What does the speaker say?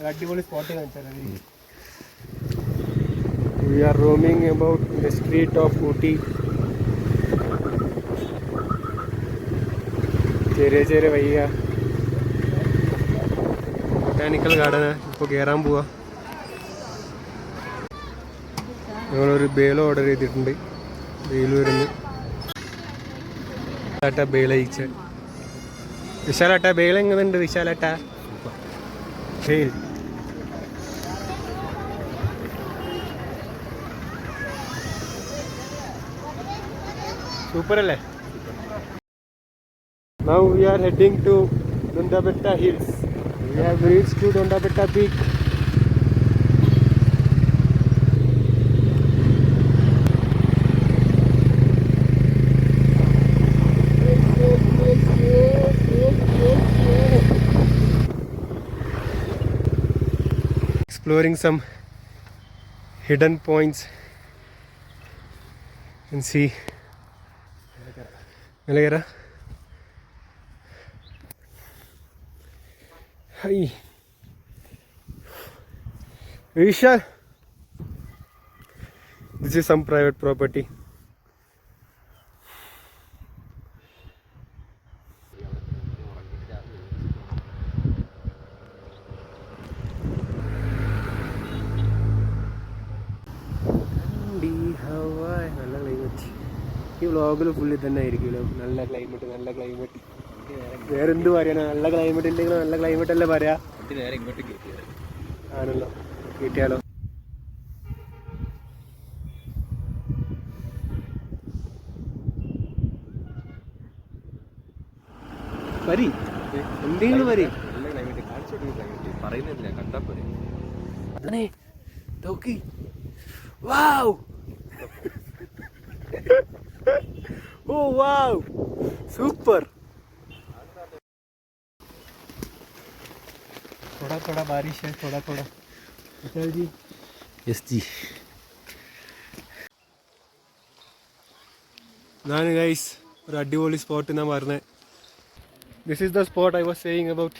അടിപൊളി സ്പോട്ട് കാണിച്ചാൽ we are roaming about the street of Ooty. ചെറിയ ചെറിയ വയ്യ ബൊട്ടാനിക്കൽ ഗാർഡന് ഇപ്പോൾ കയറാൻ പോവാ. ഞങ്ങളൊരു ബേല ഓർഡർ ചെയ്തിട്ടുണ്ട്. ബേല് വരുന്നു. ബേലയിച്ച വിശാലാട്ട ബേല എങ്ങനെയുണ്ട് വിശാലാട്ട? ബേൽ സൂപ്പർ അല്ലേ? Now we are heading to Dondabetta Hills. We have reached to Dondabetta Peak. Exploring some hidden points and see. Melagara. Hi. Vishal. This is some private property. നല്ല climate. ഈ വ്ളോഗിൽ fully തന്നെ ആയിരിക്കുമല്ലോ. നല്ല climate നല്ല climate. വേറെന്ത് പറയാനാ? നല്ല ക്ലൈമറ്റ് ഉണ്ടെങ്കിൽ നല്ല ക്ലൈമറ്റ് അല്ലേ പറയാ. ആണല്ലോ, കിട്ടിയാലോ. വരി എന്തെങ്കിലും വരി. നോക്കി. വാവ്. ഓ വാവ്, സൂപ്പർ. थोड़ा थोड़ा बारिश है, थोड़ा थोड़ा. विशाल जी. यस जी. ഇതാണ് ഗൈസ് ഒരു അടിപൊളി സ്പോട്ട് ഞാൻ പറഞ്ഞത്. This is the spot I was saying about.